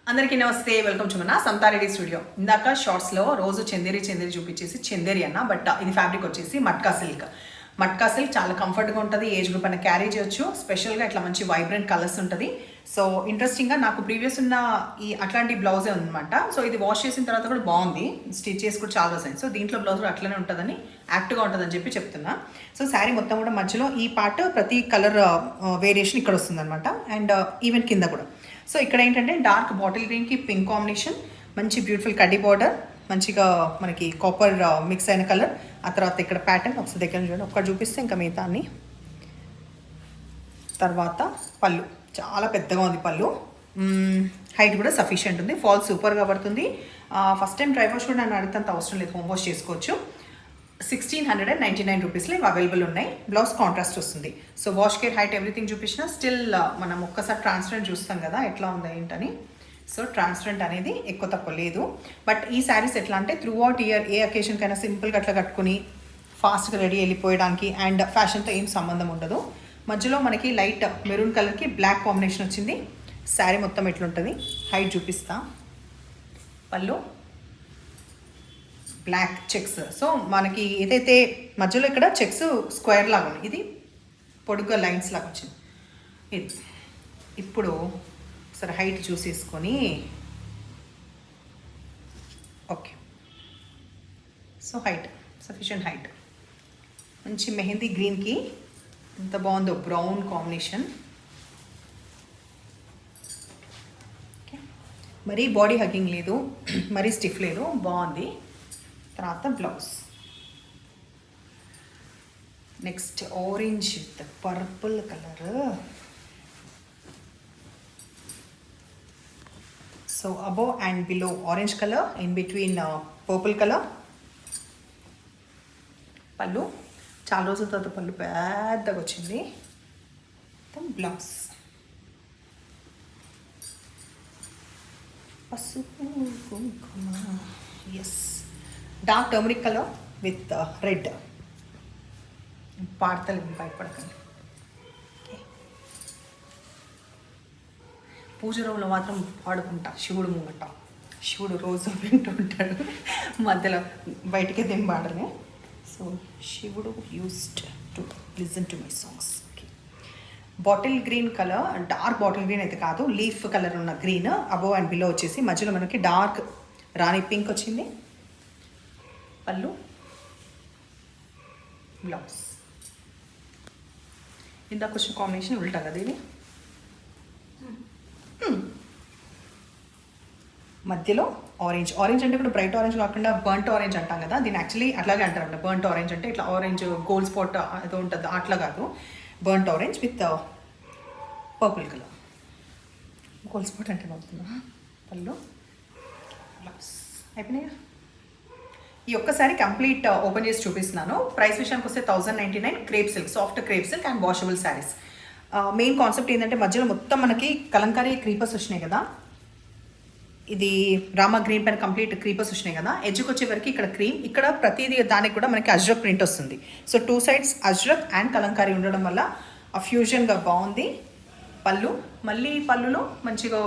అందరికీ నమస్తే, welcome to మన సంతారెడ్డి స్టూడియో. ఇందాక షార్ట్స్లో రోజు చందేరి చూపించేసి చందేరి అన్న, బట్ ఇది ఫ్యాబ్రిక్ వచ్చేసి మట్కా సిల్క్. మట్కా సిల్క్ చాలా కంఫర్ట్గా ఉంటుంది, ఏజ్ గ్రూప్ అయినా క్యారీ చేయొచ్చు. స్పెషల్గా ఇట్లా మంచి వైబ్రెంట్ కలర్స్ ఉంటుంది. సో ఇంట్రెస్టింగ్గా నాకు ప్రీవియస్ ఉన్న ఈ అట్లాంటి బ్లౌజే ఉందన్నమాట. సో ఇది వాష్ చేసిన తర్వాత కూడా బాగుంది, స్టిచ్ చేసి కూడా చాలా రోజు. సో దీంట్లో బ్లౌజ్ కూడా అట్లనే ఉంటుందని, యాక్ట్గా ఉంటుందని చెప్పి చెప్తున్నా. సో శారీ మొత్తం కూడా మధ్యలో ఈ పార్ట్ ప్రతి కలర్ వేరియేషన్ ఇక్కడ వస్తుంది అనమాట, అండ్ ఈవెన్ కింద కూడా. సో ఇక్కడ ఏంటంటే డార్క్ బాటిల్ గ్రీన్కి పింక్ కాంబినేషన్, మంచి బ్యూటిఫుల్ కడ్డీ బార్డర్, మంచిగా మనకి కాపర్ మిక్స్ అయిన కలర్. ఆ తర్వాత ఇక్కడ ప్యాటర్న్ ఒకసారి దగ్గర చూడండి, ఒక్కటి చూపిస్తే ఇంకా మిగతా అన్ని. తర్వాత పళ్ళు చాలా పెద్దగా ఉంది, పళ్ళు హైట్ కూడా సఫిషియెంట్ ఉంది, ఫాల్ సూపర్గా పడుతుంది. ఫస్ట్ టైం డ్రై వాష్ కూడా నన్ను అడిగినంత అవసరం లేదు, హోమ్ వాష్ చేసుకోవచ్చు. 1699 రూపీస్లో ఇవి అవైలబుల్ ఉన్నాయి. బ్లౌజ్ కాంట్రాస్ట్ వస్తుంది. So wash care height everything చూపించిన స్టిల్ మనం ఒక్కసారి ట్రాన్స్పరెంట్ చూస్తాం కదా ఎట్లా ఉందా ఏంటని. సో ట్రాన్స్పరెంట్ అనేది ఎక్కువ తక్కువ లేదు. బట్ ఈ శారీస్ ఎట్లా అంటే త్రూ అవుట్ ఇయర్ ఏ అకేషన్కైనా సింపుల్గా అట్లా కట్టుకుని ఫాస్ట్గా రెడీ వెళ్ళిపోయడానికి, అండ్ ఫ్యాషన్తో ఏం సంబంధం ఉండదు. మధ్యలో మనకి లైట్ మెరూన్ కలర్కి బ్లాక్ కాంబినేషన్ వచ్చింది. శారీ మొత్తం ఎట్లుంటుంది హైట్ చూపిస్తా. పళ్ళు బ్లాక్ చెక్స్. సో మనకి ఏదైతే మధ్యలో ఇక్కడ చెక్స్ స్క్వేర్ లాగా ఉంది, ఇది పొడుగ్గా లైన్స్ లాగా వచ్చింది. ఇది ఇప్పుడు సరే హైట్ చూసేసుకొని, okay. So height sufficient height, మంచి మెహందీ గ్రీన్కి ఎంత బాగుందో బ్రౌన్ కాంబినేషన్. ఓకే, మరీ బాడీ హగ్గింగ్ లేదు, మరీ స్టిఫ్ లేదు, బాగుంది. తర్వాత blouse next orange with purple colour. So above and below orange colour, in between purple colour. Pallu చాలా రోజుల తర్వాత పళ్ళు పెద్దగా వచ్చింది. బ్లౌజ్ పసుపు కుంకుమ, yes, dark turmeric colour with red. పాడతలు భయపడకండి. పూజ రోజులో మాత్రం పాడుకుంటా శివుడు ముంగట. శివుడు రోజు వింటూ ఉంటాడు, మధ్యలో బయటికి దింబాడనే. సో శివుడు used to listen to my songs. Bottle green colour, dark bottle green అయితే కాదు, లీఫ్ కలర్ ఉన్న గ్రీన్. అబోవ్ అండ్ బిలో వచ్చేసి మధ్యలో మనకి డార్క్ రాణి పింక్ వచ్చింది. పళ్ళు బ్లౌజ్ ఇందాక వచ్చిన కాంబినేషన్ ఉల్టా కదా ఇది. మధ్యలో ఆరెంజ్. ఆరెంజ్ అంటే ఇప్పుడు బ్రైట్ ఆరెంజ్ కాకుండా బర్ంట్ ఆరెంజ్ అంటాం కదా, దీన్ని యాక్చువల్లీ అట్లాగే అంటారు. బర్ంట్ ఆరెంజ్ అంటే ఇట్లా ఆరెంజ్ గోల్డ్ స్పాట్ ఏదో ఉంటుంది, అట్లా కాదు. Burnt orange with purple colour. Gold spot అంటే బాగుంటుందా. పళ్ళు బ్లౌజ్ అయిపోయినాయా. ఈ ఒక్కసారి కంప్లీట్ ఓపెన్ చేసి చూపిస్తున్నాను. ప్రైస్ విషయానికి వస్తే 1099. Crepe silk, soft crepe silk and washable saris. Main concept ఏంటంటే మధ్యలో మొత్తం మనకి కలంకారీ క్రీపర్స్ వచ్చినాయి కదా, ఇది రామా గ్రీన్ పైన కంప్లీట్ క్రీపర్స్ వచ్చినాయి కదా. ఎడ్జ్కి వచ్చేవరకు ఇక్కడ క్రీమ్, ఇక్కడ ప్రతిదీ దానికి కూడా మనకి అజ్రక్ ప్రింట్ వస్తుంది. So 2 sides ajrak and kalamkari ఉండడం వల్ల ఆ ఫ్యూజన్గా బాగుంది. పళ్ళు మళ్ళీ పళ్ళులో మంచిగా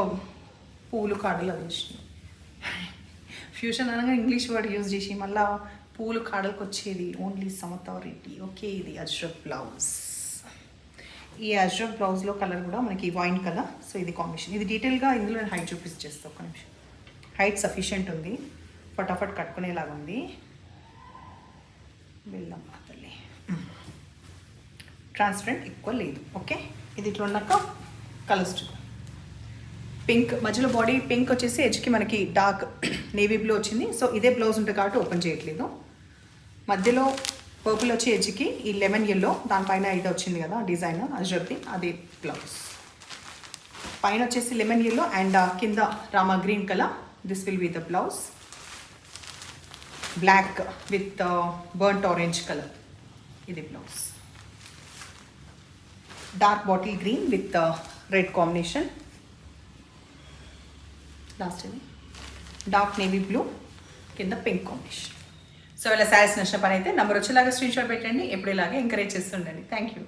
పూలు కాడలు అది వచ్చినాయి. ఫ్యూషన్ అనగా ఇంగ్లీష్ వర్డ్ యూజ్ చేసి మళ్ళీ పూలు కాడలకు వచ్చేది ఓన్లీ సమతా రెడ్డి. ఓకే, ఇది అజ్రక్ బ్లౌజ్. ఈ అజ్రక్ బ్లౌజ్లో కలర్ కూడా మనకి వైన్ కలర్. సో ఇది కాంబినేషన్. ఇది డీటెయిల్గా ఇందులో నేను హైట్ చూపిస్తాను. ఒక్క నిమిషం. హైట్ సఫిషియెంట్ ఉంది, ఫటాఫట్ కట్టుకునేలాగా ఉంది. వెళ్ళాం తల్లి, ట్రాన్స్పరెంట్ ఎక్కువ లేదు. ఓకే, ఇది ఇట్లా ఉన్నాక కలర్స్ పింక్, మధ్యలో బాడీ పింక్ వచ్చేసి ఎడ్జ్కి మనకి డార్క్ నేవీ బ్లూ వచ్చింది. సో ఇదే బ్లౌజ్ ఉంటుంది కాబట్టి ఓపెన్ చేయట్లేదు. మధ్యలో పర్పుల్ వచ్చి ఎడ్జ్కి ఈ లెమన్ ఎల్లో, దానిపైన ఇది వచ్చింది కదా డిజైన్ అజ్రక్ది, అది బ్లౌజ్. పైన వచ్చేసి లెమన్ ఎల్లో అండ్ కింద Rama green colour. This will be the blouse. Black with burnt orange colour, ఇది blouse. Dark bottle green with red combination. Last ఇది డార్క్ నేవీ బ్లూ కింద పింక్ కాంబినేషన్. సో ఇలా శారీస్ నచ్చిన పని అయితే నెంబర్ వచ్చేలాగా స్క్రీన్ షాట్ పెట్టండి. ఎప్పుడు ఇలాగే ఎంకరేజ్ చేస్తుండండి. Thank you.